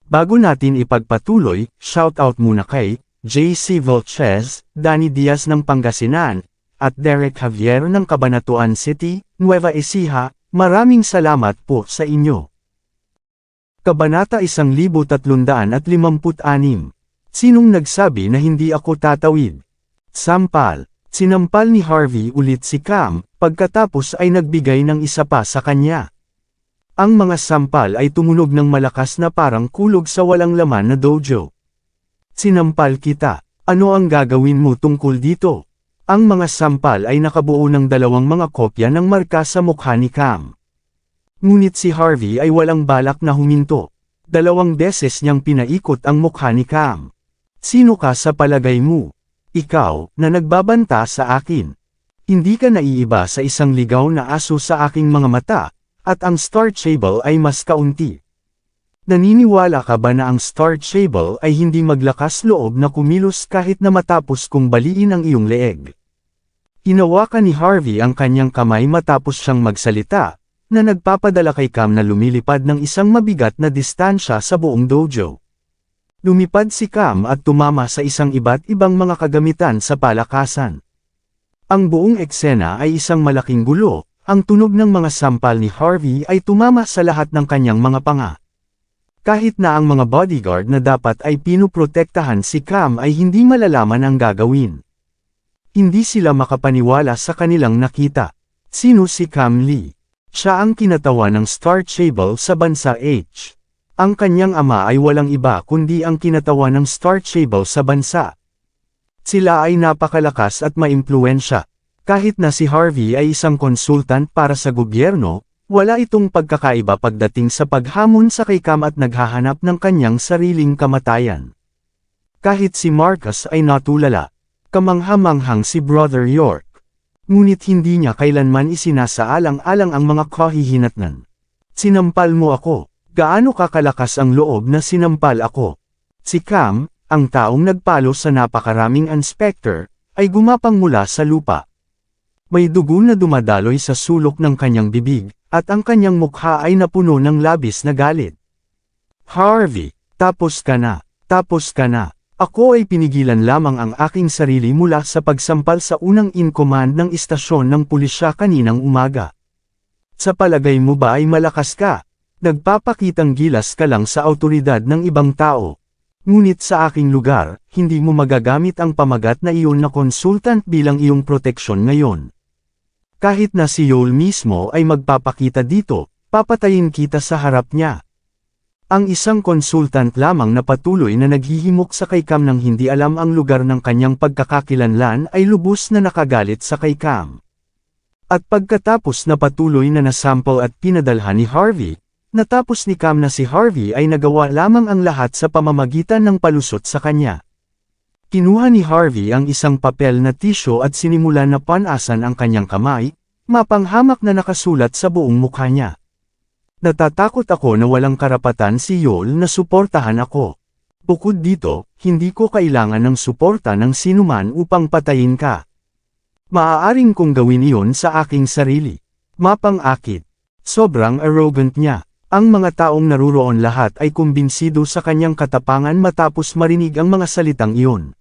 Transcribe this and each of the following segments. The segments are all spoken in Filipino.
Bago natin ipagpatuloy, shoutout muna kay JC Volches, Danny Diaz ng Pangasinan, at Derek Javier ng Cabanatuan City, Nueva Ecija. Maraming salamat po sa inyo. Kabanata 1356. Sinong nagsabi na hindi ako tatawid? Sampal. Sinampal ni Harvey ulit si Cam, pagkatapos ay nagbigay ng isa pa sa kanya. Ang mga sampal ay tumunog ng malakas na parang kulog sa walang laman na dojo. Sinampal kita. Ano ang gagawin mo tungkol dito? Ang mga sampal ay nakabuo ng dalawang mga kopya ng marka sa mukha ni Cam. Ngunit si Harvey ay walang balak na huminto. 2 beses niyang pinaikot ang mukha ni Cam. Sino ka sa palagay mo? Ikaw, na nagbabanta sa akin. Hindi ka naiiba sa isang ligaw na aso sa aking mga mata, at ang Star Sable ay mas kaunti. Naniniwala ka ba na ang Star Sable ay hindi maglakas loob na kumilos kahit na matapos kong baliin ang iyong leeg? Hinawakan ni Harvey ang kanyang kamay matapos siyang magsalita, na nagpapadala kay Cam na lumilipad ng isang mabigat na distansya sa buong dojo. Lumipad si Cam at tumama sa isang iba't ibang mga kagamitan sa palakasan. Ang buong eksena ay isang malaking gulo, ang tunog ng mga sampal ni Harvey ay tumama sa lahat ng kanyang mga panga. Kahit na ang mga bodyguard na dapat ay pinuprotektahan si Cam ay hindi malalaman ang gagawin. Hindi sila makapaniwala sa kanilang nakita. Sino si Cam Lee? Siya ang kinatawan ng Star Sable sa bansa H. Ang kanyang ama ay walang iba kundi ang kinatawan ng Star Sable sa bansa. Sila ay napakalakas at maimpluwensya. Kahit na si Harvey ay isang konsultant para sa gobyerno, wala itong pagkakaiba pagdating sa paghamon sa kay Cam at naghahanap ng kanyang sariling kamatayan. Kahit si Marcus ay natulala. Kamangha-manghang si Brother York. Ngunit hindi niya kailanman isinasaalang-alang ang mga kahihinatnan. Sinampal mo ako. Gaano kakalakas ang loob na sinampal ako? Si Cam, ang taong nagpalo sa napakaraming inspector, ay gumapang mula sa lupa. May dugo na dumadaloy sa sulok ng kanyang bibig, at ang kanyang mukha ay napuno ng labis na galit. Harvey, tapos ka na. Tapos ka na. Ako ay pinigilan lamang ang aking sarili mula sa pagsampal sa unang in-command ng istasyon ng pulisya kaninang umaga. Sa palagay mo ba ay malakas ka? Nagpapakitang gilas ka lang sa autoridad ng ibang tao. Ngunit sa aking lugar, hindi mo magagamit ang pamagat na iyon na consultant bilang iyong proteksyon ngayon. Kahit na si Yoel mismo ay magpapakita dito, papatayin kita sa harap niya. Ang isang consultant lamang na patuloy na naghihimok sa kay Cam nang hindi alam ang lugar ng kanyang pagkakakilanlan ay lubos na nakagalit sa kay Cam. At pagkatapos na patuloy na nasample at pinadalhan ni Harvey, natapos ni Cam na si Harvey ay nagawa lamang ang lahat sa pamamagitan ng palusot sa kanya. Kinuha ni Harvey ang isang papel na tisyo at sinimulan na panasan ang kanyang kamay, mapanghamak na nakasulat sa buong mukha niya. Natatakot ako na walang karapatan si Yoel na suportahan ako. Bukod dito, hindi ko kailangan ng suporta ng sinuman upang patayin ka. Maaaring kong gawin iyon sa aking sarili. Mapang-akit. Sobrang arrogant niya. Ang mga taong naruroon lahat ay kumbinsido sa kanyang katapangan matapos marinig ang mga salitang iyon.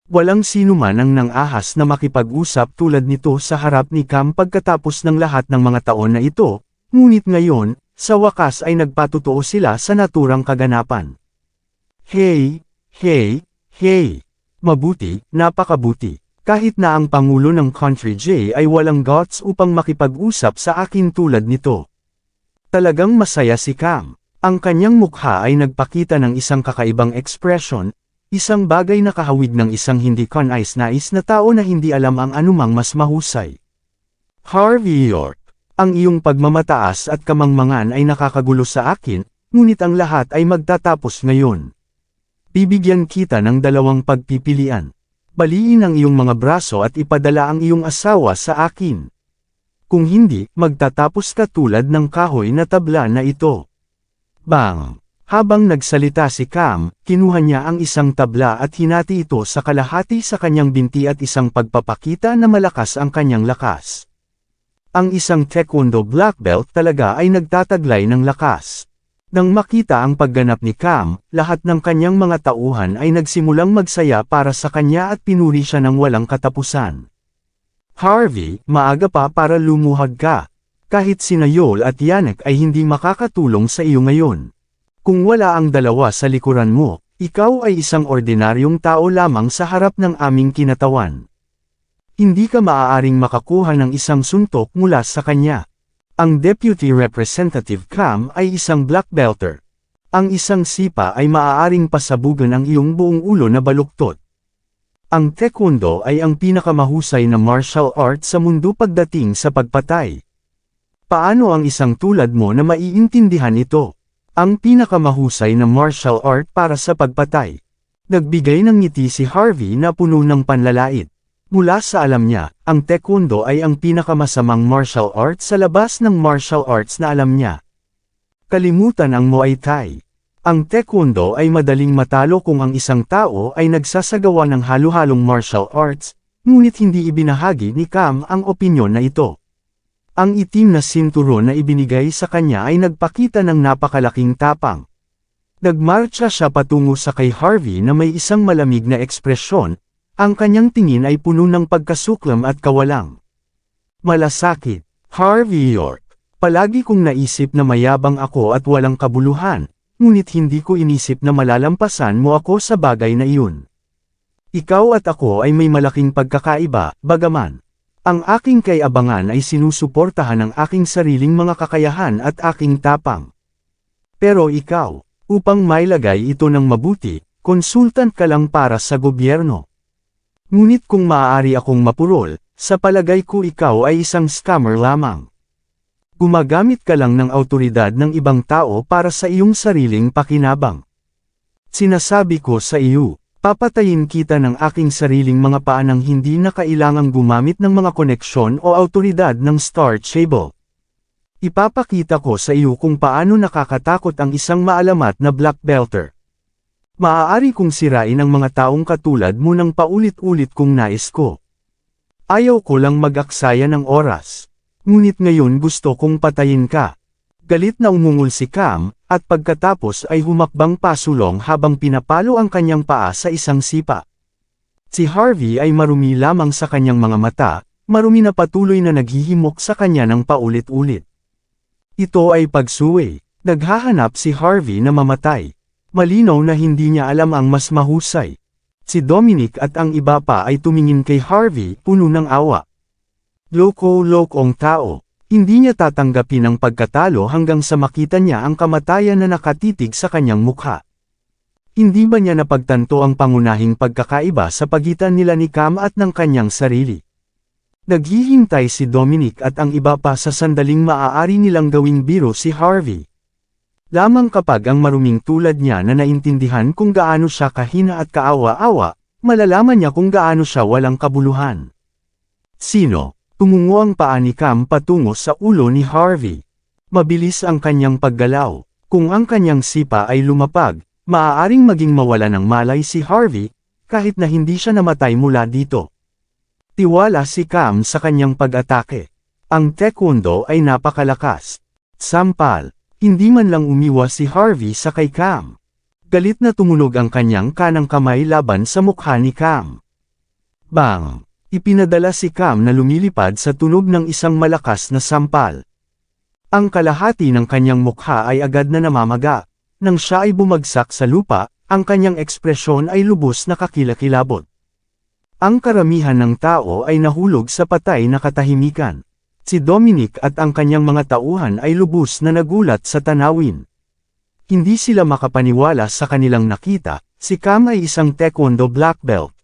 Walang sinuman ang nang-ahas na makipag-usap tulad nito sa harap ni Cam pagkatapos ng lahat ng mga taon na ito, ngunit ngayon, sa wakas ay nagpatotoo sila sa naturang kaganapan. Hey! Hey! Hey! Mabuti, napakabuti. Kahit na ang Pangulo ng Country J ay walang guts upang makipag-usap sa akin tulad nito. Talagang masaya si Cam. Ang kanyang mukha ay nagpakita ng isang kakaibang ekspresyon, isang bagay na kahawig ng isang hindi kanais-nais na tao na hindi alam ang anumang mas mahusay. Harvey York, ang iyong pagmamataas at kamangmangan ay nakakagulo sa akin, ngunit ang lahat ay magtatapos ngayon. Bibigyan kita ng 2 pagpipilian. Baliin ang iyong mga braso at ipadala ang iyong asawa sa akin. Kung hindi, magtatapos ka tulad ng kahoy na tabla na ito. Bang! Habang nagsalita si Cam, kinuha niya ang isang tabla at hinati ito sa kalahati sa kanyang binti at isang pagpapakita na malakas ang kanyang lakas. Ang isang Taekwondo black belt talaga ay nagtataglay ng lakas. Nang makita ang pagganap ni Cam, lahat ng kanyang mga tauhan ay nagsimulang magsaya para sa kanya at pinuri siya ng walang katapusan. Harvey, maaga pa para lumuhad ka. Kahit sina Joel at Yannick ay hindi makakatulong sa iyo ngayon. Kung wala ang dalawa sa likuran mo, ikaw ay isang ordinaryong tao lamang sa harap ng aming kinatawan. Hindi ka maaaring makakuha ng isang suntok mula sa kanya. Ang Deputy Representative Cam ay isang black belter. Ang isang sipa ay maaaring pasabugan ang iyong buong ulo na baluktot. Ang Taekwondo ay ang pinakamahusay na martial art sa mundo pagdating sa pagpatay. Paano ang isang tulad mo na maiintindihan ito? Ang pinakamahusay na martial art para sa pagpatay. Nagbigay ng ngiti si Harvey na puno ng panlalait. Mula sa alam niya, ang Taekwondo ay ang pinakamasamang martial arts sa labas ng martial arts na alam niya. Kalimutan ang Muay Thai. Ang Taekwondo ay madaling matalo kung ang isang tao ay nagsasagawa ng halo-halong martial arts, ngunit hindi ibinahagi ni Cam ang opinyon na ito. Ang itim na sinturon na ibinigay sa kanya ay nagpakita ng napakalaking tapang. Nagmarcha siya patungo sa kay Harvey na may isang malamig na ekspresyon. Ang kanyang tingin ay puno ng pagkasuklam at kawalang malasakit. Harvey York, palagi kong naisip na mayabang ako at walang kabuluhan, ngunit hindi ko inisip na malalampasan mo ako sa bagay na iyon. Ikaw at ako ay may malaking pagkakaiba, bagaman ang aking kaabangan ay sinusuportahan ng aking sariling mga kakayahan at aking tapang. Pero ikaw, upang mailagay ito ng mabuti, konsultant ka lang para sa gobyerno. Ngunit kung maaari akong mapurol, sa palagay ko ikaw ay isang scammer lamang. Gumagamit ka lang ng awtoridad ng ibang tao para sa iyong sariling pakinabang. Sinasabi ko sa iyo, papatayin kita ng aking sariling mga paa nang hindi na kailangang gumamit ng mga koneksyon o awtoridad ng Star Stable. Ipapakita ko sa iyo kung paano nakakatakot ang isang maalamat na black belter. Maaari kong sirain ang mga taong katulad mo ng paulit-ulit kung nais ko. Ayaw ko lang mag-aksaya ng oras. Ngunit ngayon gusto kong patayin ka. Galit na umungol si Cam, at pagkatapos ay humakbang pasulong habang pinapalo ang kanyang paa sa isang sipa. Si Harvey ay marumi lamang sa kanyang mga mata, marumi na patuloy na naghihimok sa kanya ng paulit-ulit. Ito ay pagsuway. Naghahanap si Harvey na mamatay. Malinaw na hindi niya alam ang mas mahusay. Si Dominic at ang iba pa ay tumingin kay Harvey puno ng awa. Loko-lokong tao. Hindi niya tatanggapin ang pagkatalo hanggang sa makita niya ang kamatayan na nakatitig sa kanyang mukha. Hindi ba niya napagtanto ang pangunahing pagkakaiba sa pagitan nila ni Cam at ng kanyang sarili? Naghihintay si Dominic at ang iba pa sa sandaling maaari nilang gawing biro si Harvey. Lamang kapag ang maruming tulad niya na naintindihan kung gaano siya kahina at kaawa-awa, malalaman niya kung gaano siya walang kabuluhan. Sino? Tumungo ang paa ni Cam patungo sa ulo ni Harvey. Mabilis ang kanyang paggalaw. Kung ang kanyang sipa ay lumapag, maaaring maging mawala ng malay si Harvey, kahit na hindi siya namatay mula dito. Tiwala si Cam sa kanyang pag-atake. Ang Taekwondo ay napakalakas. Sampal. Hindi man lang umiwas si Harvey sa kay Cam. Galit na tumunog ang kanyang kanang kamay laban sa mukha ni Cam. Bang! Ipinadala si Cam na lumilipad sa tunog ng isang malakas na sampal. Ang kalahati ng kanyang mukha ay agad na namamaga. Nang siya ay bumagsak sa lupa, ang kanyang ekspresyon ay lubos na kakilakilabot. Ang karamihan ng tao ay nahulog sa patay na katahimikan. Si Dominic at ang kanyang mga tauhan ay lubos na nagulat sa tanawin. Hindi sila makapaniwala sa kanilang nakita, si Cam ay isang Taekwondo black belt.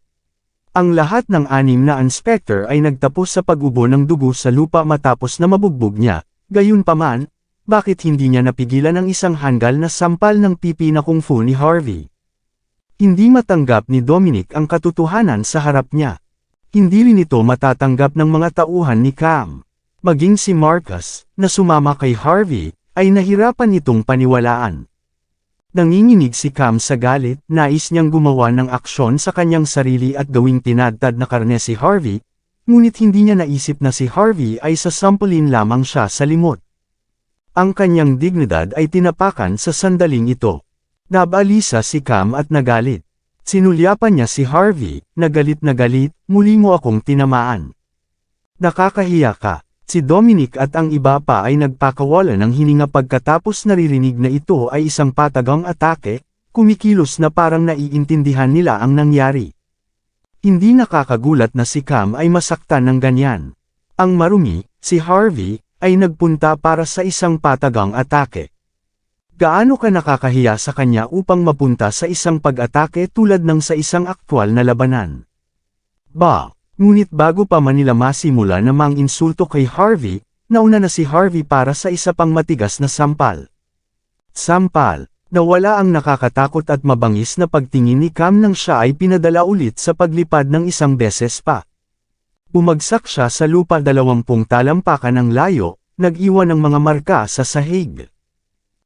Ang lahat ng 6 na inspector ay nagtapos sa pag-ubo ng dugo sa lupa matapos na mabugbog niya, gayunpaman, bakit hindi niya napigilan ang isang hanggal na sampal ng pipi na kung fu ni Harvey? Hindi matanggap ni Dominic ang katotohanan sa harap niya. Hindi rin ito matatanggap ng mga tauhan ni Cam. Maging si Marcus, na sumama kay Harvey, ay nahirapan itong paniwalaan. Nanginginig si Cam sa galit, nais niyang gumawa ng aksyon sa kanyang sarili at gawing tinadtad na karne si Harvey, ngunit hindi niya naisip na si Harvey ay sasampulin lamang siya sa limot. Ang kanyang dignidad ay tinapakan sa sandaling ito. Nabalisa si Cam at nagalit. Sinulyapan niya si Harvey, na galit, muli mo akong tinamaan. Nakakahiya ka. Si Dominic at ang iba pa ay nagpakawala ng hininga pagkatapos naririnig na ito ay isang patagang atake, kumikilos na parang naiintindihan nila ang nangyari. Hindi nakakagulat na si Cam ay masaktan ng ganyan. Ang marumi, si Harvey, ay nagpunta para sa isang patagang atake. Gaano ka nakakahiya sa kanya upang mapunta sa isang pag-atake tulad ng sa isang aktwal na labanan? Ngunit bago pa man nila masimula na mang-insulto kay Harvey, nauna na si Harvey para sa isa pang matigas na sampal. Nawala ang nakakatakot at mabangis na pagtingin ni Cam nang siya ay pinadala ulit sa paglipad ng isang beses pa. Bumagsak siya sa lupa 20 talampakan ng layo, nag-iwan ng mga marka sa sahig.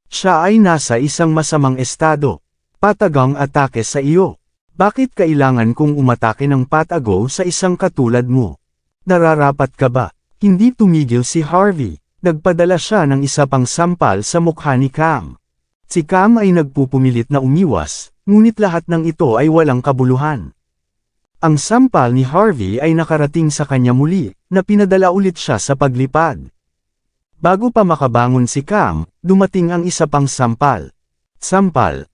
Siya ay nasa isang masamang estado. Patagang atake sa iyo. Bakit kailangan kong umatake ng patago sa isang katulad mo? Nararapat ka ba? Hindi tumigil si Harvey. Nagpadala siya ng isa pang sampal sa mukha ni Cam. Si Cam ay nagpupumilit na umiwas, ngunit lahat ng ito ay walang kabuluhan. Ang sampal ni Harvey ay nakarating sa kanya muli, na pinadala ulit siya sa paglipad. Bago pa makabangon si Cam, dumating ang isa pang sampal. Sampal.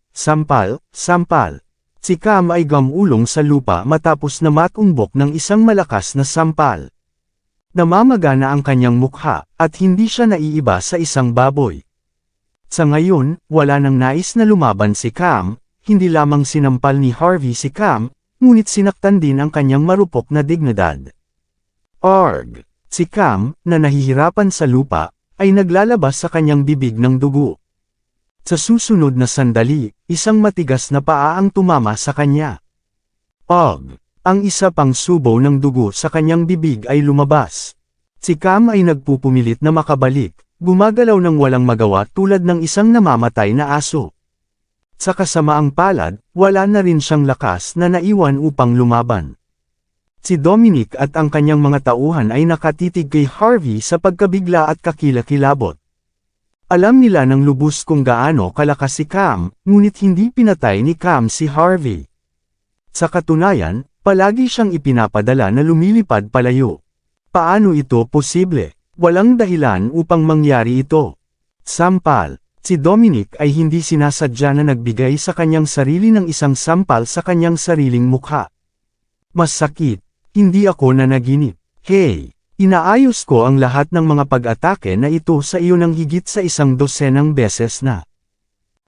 Si Cam ay gamulong sa lupa matapos na matumbok ng isang malakas na sampal. Namamaga na ang kanyang mukha, at hindi siya naiiba sa isang baboy. Sa ngayon, wala nang nais na lumaban si Cam, hindi lamang sinampal ni Harvey si Cam, ngunit sinaktan din ang kanyang marupok na dignidad. Arg! Si Cam, na nahihirapan sa lupa, ay naglalabas sa kanyang bibig ng dugo. Sa susunod na sandali, isang matigas na paa ang tumama sa kanya. Ang isa pang subo ng dugo sa kanyang bibig ay lumabas. Si Cam ay nagpupumilit na makabalik, gumagalaw ng walang magawa tulad ng isang namamatay na aso. Sa kasamaang palad, wala na rin siyang lakas na naiwan upang lumaban. Si Dominic at ang kanyang mga tauhan ay nakatitig kay Harvey sa pagkabigla at kakilakilabot. Alam nila ng lubos kung gaano kalakas si Cam, ngunit hindi pinatay ni Cam si Harvey. Sa katunayan, palagi siyang ipinapadala na lumilipad palayo. Paano ito posible? Walang dahilan upang mangyari ito. Sampal. Si Dominic ay hindi sinasadya na nagbigay sa kanyang sarili ng isang sampal sa kanyang sariling mukha. Masakit. Hindi ako nanaginip. Hey! Inaayos ko ang lahat ng mga pag-atake na ito sa iyo ng higit sa 100 beses na.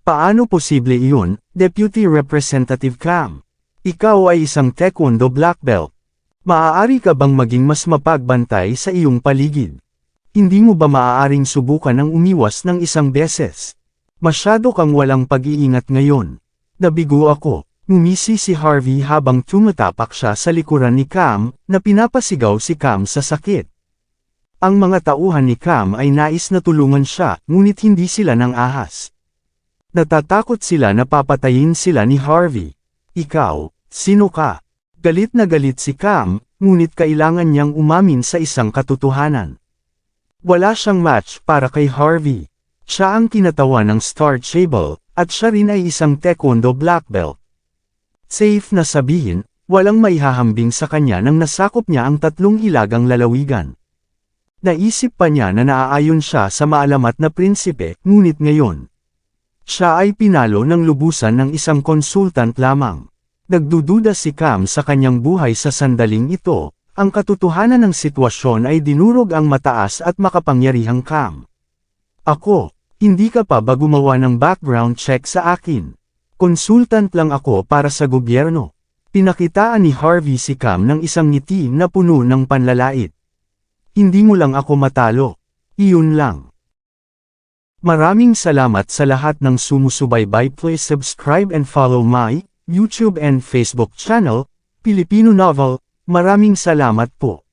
Paano posible iyon, Deputy Representative Cam? Ikaw ay isang Taekwondo black belt. Maaari ka bang maging mas mapagbantay sa iyong paligid? Hindi mo ba maaaring subukan ang umiwas ng isang beses? Masyado kang walang pag-iingat ngayon. Nabigo ako. Ngumisi si Harvey habang tumatapak siya sa likuran ni Cam, na pinapasigaw si Cam sa sakit. Ang mga tauhan ni Cam ay nais na tulungan siya, ngunit hindi sila nang ahas. Natatakot sila na papatayin sila ni Harvey. Ikaw, sino ka? Galit na galit si Cam, ngunit kailangan niyang umamin sa isang katotohanan. Wala siyang match para kay Harvey. Siya ang kinatawan ng Star Table, at siya rin ay isang Taekwondo black belt. Safe na sabihin, walang maihahambing sa kanya nang nasakop niya ang 3 hilagang lalawigan. Naisip pa niya na naaayon siya sa maalamat na prinsipe, ngunit ngayon, siya ay pinalo ng lubusan ng isang konsultant lamang. Nagdududa si Cam sa kanyang buhay sa sandaling ito, ang katotohanan ng sitwasyon ay dinurog ang mataas at makapangyarihang Cam. Ako, hindi ka pa ba gumawa ng background check sa akin? Konsultant lang ako para sa gobyerno. Pinakitaan ni Harvey si Cam ng isang ngiti na puno ng panlalait. Hindi mo lang ako matalo. Iyon lang. Maraming salamat sa lahat ng sumusubaybay. Please subscribe and follow my YouTube and Facebook channel, Pilipino Novel. Maraming salamat po.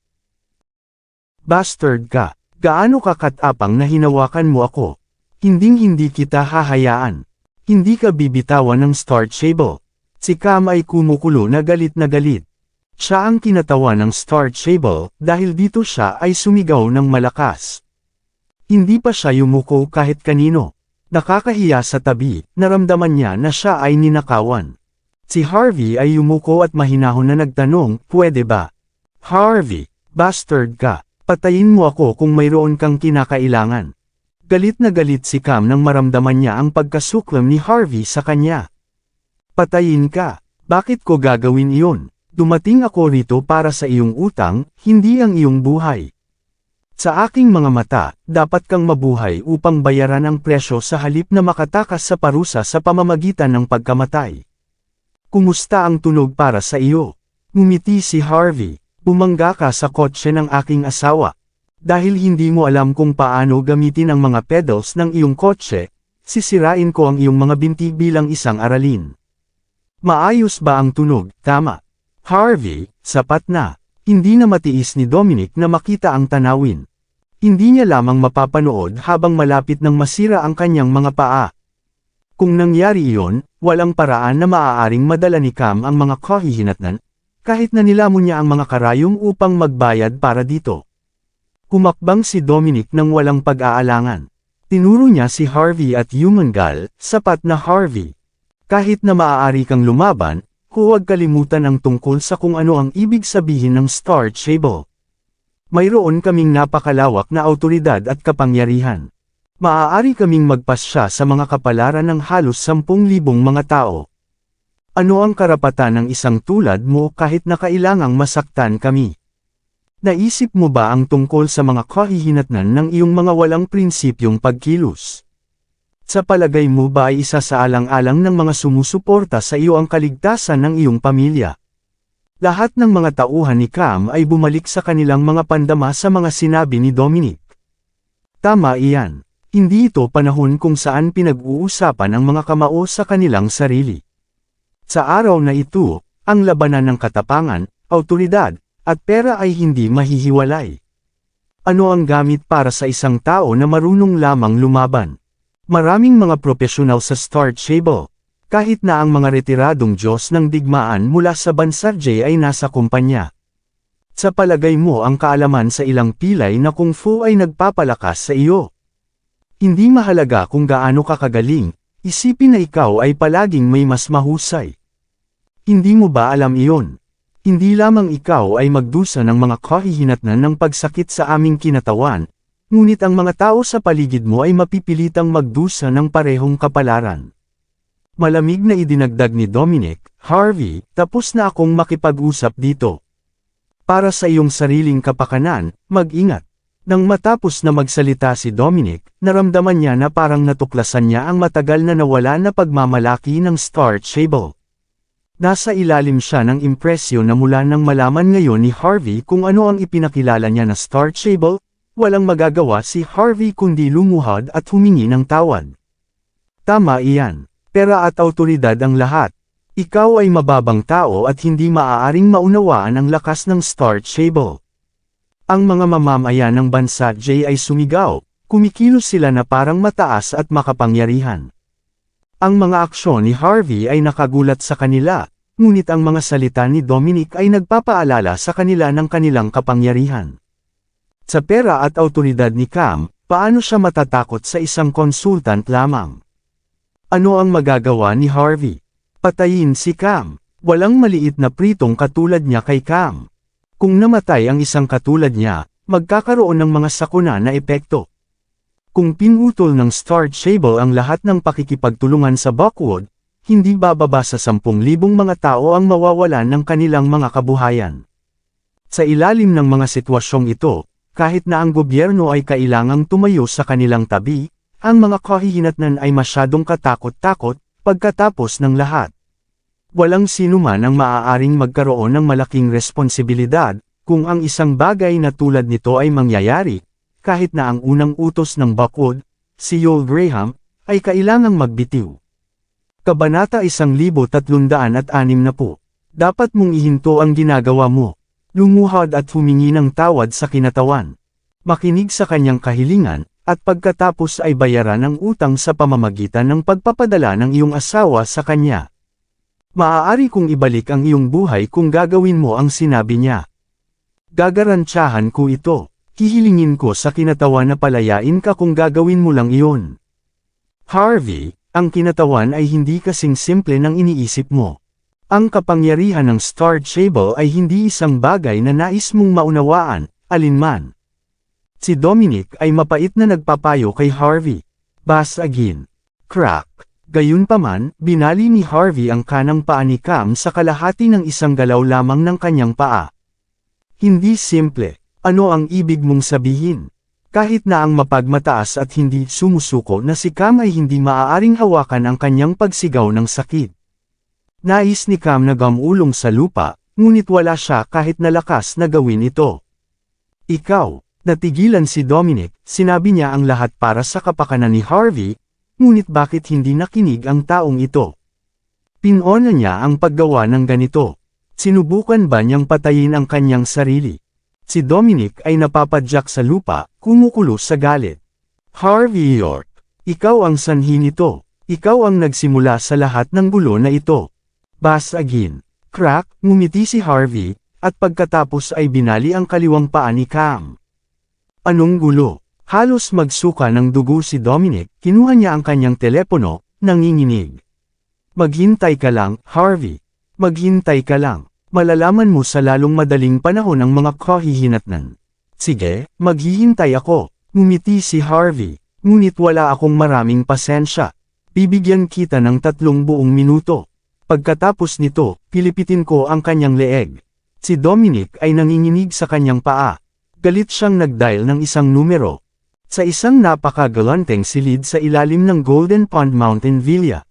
Bastard ka. Gaano ka katapang na hinawakan mo ako? Hinding-hindi kita hahayaan. Hindi ka bibitawan ng Star Table. Si Cam ay kumukulo na galit na galit. Siya ang kinatawan ng Star Table, dahil dito siya ay sumigaw ng malakas. Hindi pa siya yumuko kahit kanino. Nakakahiya sa tabi, naramdaman niya na siya ay ninakawan. Si Harvey ay yumuko at mahinahon na nagtanong, "Pwede ba?" "Harvey, bastard ka. Patayin mo ako kung mayroon kang kinakailangan." Galit na galit si Cam nang maramdaman niya ang pagkasuklam ni Harvey sa kanya. "Patayin ka? Bakit ko gagawin iyon? Dumating ako rito para sa iyong utang, hindi ang iyong buhay. Sa aking mga mata, dapat kang mabuhay upang bayaran ang presyo sa halip na makatakas sa parusa sa pamamagitan ng pagkamatay. Kumusta ang tunog para sa iyo?" Ngumiti si Harvey. "Bumangga ka sa kotse ng aking asawa. Dahil hindi mo alam kung paano gamitin ang mga pedals ng iyong kotse, sisirain ko ang iyong mga binti bilang isang aralin. Maayos ba ang tunog? Tama. Harvey, sapat na." Hindi na matiis ni Dominic na makita ang tanawin. Hindi niya lamang mapapanood habang malapit nang masira ang kanyang mga paa. Kung nangyari iyon, walang paraan na maaaring madala ni Cam ang mga kahihinatnan, kahit na nilamon niya ang mga karayom upang magbayad para dito. Humakbang si Dominic nang walang pag-aalangan. Tinuro niya si Harvey at Yumangal, "Sapat na Harvey. Kahit na maaari kang lumaban, huwag kalimutan ang tungkol sa kung ano ang ibig sabihin ng Star Table. Mayroon kaming napakalawak na awtoridad at kapangyarihan. Maaari kaming magpasya sa mga kapalaran ng halos 10,000 mga tao. Ano ang karapatan ng isang tulad mo kahit na kailangang masaktan kami? Naisip mo ba ang tungkol sa mga kahihinatnan ng iyong mga walang prinsipyong pagkilos? Sa palagay mo ba ay isa sa alang-alang ng mga sumusuporta sa iyo ang kaligtasan ng iyong pamilya?" Lahat ng mga tauhan ni Cam ay bumalik sa kanilang mga pandama sa mga sinabi ni Dominic. Tama iyan. Hindi ito panahon kung saan pinag-uusapan ang mga kamao sa kanilang sarili. Sa araw na ito, ang labanan ng katapangan, awtoridad, at pera ay hindi mahihiwalay. Ano ang gamit para sa isang tao na marunong lamang lumaban? Maraming mga profesional sa Star Table. Kahit na ang mga retiradong Diyos ng digmaan mula sa bansa J ay nasa kumpanya. Sa palagay mo ang kaalaman sa ilang pilay na kung fu ay nagpapalakas sa iyo? Hindi mahalaga kung gaano ka kagaling, isipin na ikaw ay palaging may mas mahusay. Hindi mo ba alam iyon? Hindi lamang ikaw ay magdusa ng mga kahihinatnan ng pagsakit sa aming kinatawan, ngunit ang mga tao sa paligid mo ay mapipilitang magdusa ng parehong kapalaran. Malamig na idinagdag ni Dominic, "Harvey, tapos na akong makipag-usap dito. Para sa iyong sariling kapakanan, mag-ingat." Nang matapos na magsalita si Dominic, naramdaman niya na parang natuklasan niya ang matagal na nawala na pagmamalaki ng Star Table. Nasa ilalim siya ng impresyon na mula nang malaman ngayon ni Harvey kung ano ang ipinakilala niya na Star Table, walang magagawa si Harvey kundi lumuhod at humingi ng tawad. Tama iyan. Pera at awtoridad ang lahat. Ikaw ay mababang tao at hindi maaaring maunawaan ang lakas ng Star Table. Ang mga mamamayan ng bansa J ay sumigaw, kumikilos sila na parang mataas at makapangyarihan. Ang mga aksyon ni Harvey ay nakagulat sa kanila, ngunit ang mga salita ni Dominic ay nagpapaalala sa kanila ng kanilang kapangyarihan. Sa pera at awtoridad ni Cam, paano siya matatakot sa isang konsultant lamang? Ano ang magagawa ni Harvey? Patayin si Cam. Walang maliit na pritong katulad niya kay Cam. Kung namatay ang isang katulad niya, magkakaroon ng mga sakuna na epekto. Kung pinutol ng Star Table ang lahat ng pakikipagtulungan sa Buckwood, hindi bababa sa 10,000 mga tao ang mawawalan ng kanilang mga kabuhayan. Sa ilalim ng mga sitwasyong ito, kahit na ang gobyerno ay kailangang tumayo sa kanilang tabi, ang mga kahihinatnan ay masyadong katakot-takot, pagkatapos ng lahat. Walang sinuman ang maaaring magkaroon ng malaking responsibilidad, kung ang isang bagay na tulad nito ay mangyayari, kahit na ang unang utos ng Buckwood, si Joel Graham, ay kailangang magbitiw. Kabanata 1360. Dapat mong ihinto ang ginagawa mo. Lumuhod at humingi ng tawad sa kinatawan. Makinig sa kanyang kahilingan, at pagkatapos ay bayaran ang utang sa pamamagitan ng pagpapadala ng iyong asawa sa kanya. Maaari kong ibalik ang iyong buhay kung gagawin mo ang sinabi niya. Gagarantyahan ko ito. hihilingin ko sa kinatawan na palayain ka kung gagawin mo lang iyon. Harvey, ang kinatawan ay hindi kasing simple ng iniisip mo. Ang kapangyarihan ng Star Table ay hindi isang bagay na nais mong maunawaan, alinman. Si Dominic ay mapait na nagpapayo kay Harvey. Basagin. Crack. Gayunpaman, binali ni Harvey ang kanang paa ni Cam sa kalahati ng isang galaw lamang ng kanyang paa. Hindi simple. Ano ang ibig mong sabihin? Kahit na ang mapagmataas at hindi sumusuko na si Cam ay hindi maaaring hawakan ang kanyang pagsigaw ng sakit. Nais ni Cam na gamulong sa lupa, ngunit wala siya kahit na lakas na gawin ito. Ikaw, natigilan si Dominic, sinabi niya ang lahat para sa kapakanan ni Harvey, ngunit bakit hindi nakinig ang taong ito? Pinona niya ang paggawa ng ganito. Sinubukan ba niyang patayin ang kanyang sarili? Si Dominic ay napapadyak sa lupa, kumukulo sa galit. Harvey York, ikaw ang sanhi nito. Ikaw ang nagsimula sa lahat ng gulo na ito. Basagin. Crack, ngumiti si Harvey, at pagkatapos ay binali ang kaliwang paa ni Cam. Anong gulo? Halos magsuka ng dugo si Dominic, kinuha niya ang kanyang telepono, nanginginig. Maghintay ka lang, Harvey. Maghintay ka lang. Malalaman mo sa lalong madaling panahon ang mga kahihinatnan. Sige, maghihintay ako. Ngumiti si Harvey. Ngunit wala akong maraming pasensya. Bibigyan kita ng 3 buong minuto. Pagkatapos nito, pilipitin ko ang kanyang leeg. Si Dominic ay nanginginig sa kanyang paa. Galit siyang nag-dial ng isang numero. Sa isang napakagalanteng silid sa ilalim ng Golden Pond Mountain Villa.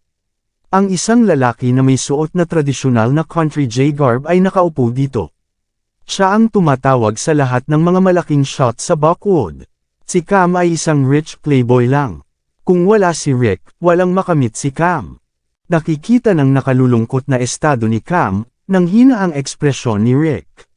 Ang isang lalaki na may suot na tradisyonal na country J-garb ay nakaupo dito. Siya ang tumatawag sa lahat ng mga malaking shot sa Buckwood. Si Cam ay isang rich playboy lang. Kung wala si Rick, walang makamit si Cam. Nakikita ng nakalulungkot na estado ni Cam, nang hina ang ekspresyon ni Rick.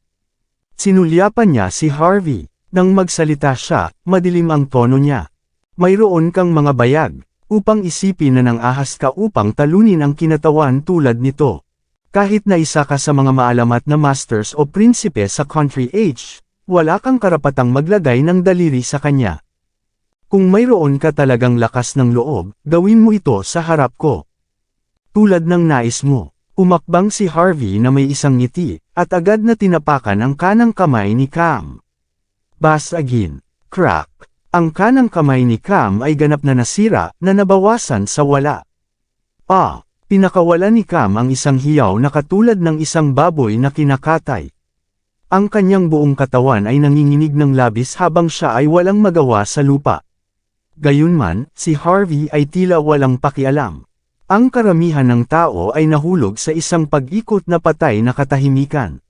Sinulyapan niya si Harvey. Nang magsalita siya, madilim ang tono niya. Mayroon kang mga bayag. Upang isipin na nang ahas ka upang talunin ang kinatawan tulad nito. Kahit na isa ka sa mga maalamat na masters o prinsipe sa country age, wala kang karapatang maglagay ng daliri sa kanya. Kung mayroon ka talagang lakas ng loob, gawin mo ito sa harap ko. Tulad ng nais mo, umakbang si Harvey na may isang ngiti, at agad na tinapakan ang kanang kamay ni Cam. Basagin. Crack. Ang kanang kamay ni Cam ay ganap na nasira, na nabawasan sa wala. Pinakawala ni Cam ang isang hiyaw na katulad ng isang baboy na kinakatay. Ang kanyang buong katawan ay nanginginig ng labis habang siya ay walang magawa sa lupa. Gayunman, si Harvey ay tila walang pakialam. Ang karamihan ng tao ay nahulog sa isang pag-ikot na patay na katahimikan.